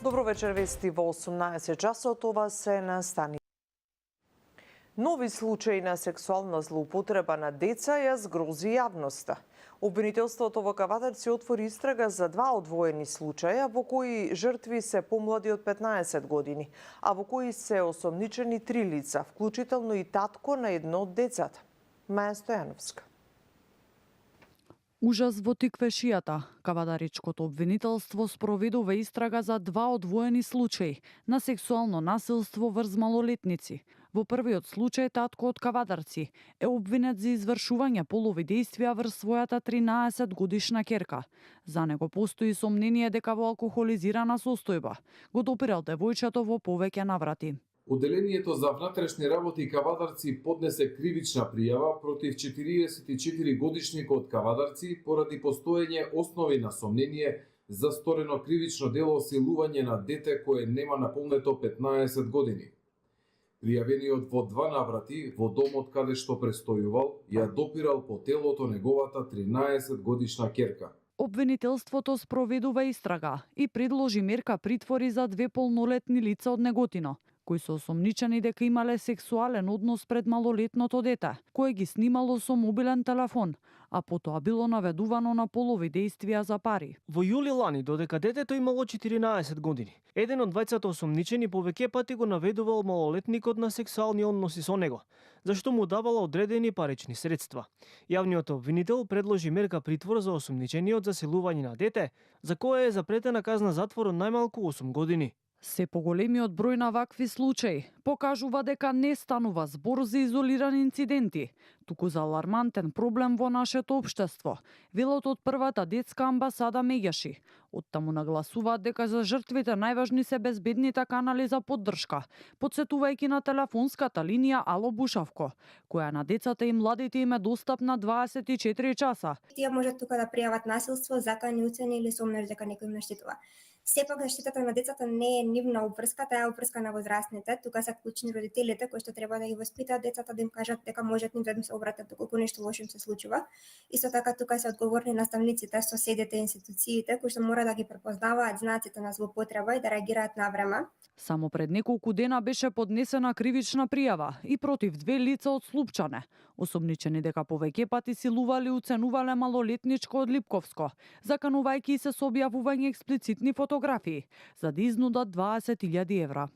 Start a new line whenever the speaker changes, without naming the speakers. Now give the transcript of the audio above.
Добро вечер, вести во 18 часот, ова се настани. Нови случаи на сексуална злоупотреба на деца ја згрози јавноста. Обвинителството во Кавадарци отвори истрага за два одвоени случаја во кои жртви се помлади од 15 години, а во кои се осомничени 3 лица, вклучително и татко на едно од децата. Маја Стојановска.
Ужас во Тиквешијата. Кавадаричкото обвинителство спроведува истрага за два одвоени случаи на сексуално насилство врз малолетници. Во првиот случај татко од Кавадарци е обвинет за извршување полови дејствија врз својата 13 годишна ќерка. За него постои сомнение дека во алкохолизирана состојба го допирал девојчето во повеќе наврати.
Оделението за внатрешни работи Кавадарци поднесе кривична пријава против 44 годишникот Кавадарци поради постоење основи на сомнение за сторено кривично дело силување на дете кое нема наполнето 15 години. Пријавениот во два наврати во домот каде што престојувал ја допирал по телото неговата 13 годишна ќерка.
Обвинителството спроведува истрага и предложи мерка притвори за две полнолетни лица од Неготино, кои се осомничени дека имале сексуален однос пред малолетното дете, кое ги снимало со мобилен телефон, а потоа било наведувано на полови дејствија за пари.
Во јули лани, додека детето имало 14 години, еден од двајцата осомничени повеќе пати го наведувал малолетникот на сексуални односи со него, зашто му давала одредени парични средства. Јавниот обвинител предложи мерка притвор за осомничениот за силување на дете, за кое е запретена казна затвор од најмалку 8 години.
Се поголемиот број на вакви случаи покажува дека не станува збор за изолирани инциденти, туку за алармантен проблем во нашето општество, велат од првата детска амбасада Меѓаши. Оттаму нагласуваат дека за жртвите најважни се безбедните канали за поддршка, подсетувајќи на телефонската линија Ало Бушавко, која на децата и младите им е достапна 24 часа.
Тие можат тука да пријават насилство, закани, уцени или сомнеш дека некој им наштетува. Сепак заштитата на децата не е нивна обврска, таа е обврска на возрастните. Тука се клучни родителите кои што треба да ги воспитаат децата, да им кажат дека можат ним да им се обратат доколку нешто лошо им се случува. Исто така тука се одговорни наставниците, соседите, институциите кои што мора да ги препознаваат знаците на злоупотреба и да реагираат навреме.
Само пред неколку дена беше поднесена кривична пријава и против две лица од Слупчане, осомничени дека повеќе пати силувале и уценувале малолетничко од Липковско, заканувајќи се со објавување експлицитни фотографии за да изнудат 20.000 евра.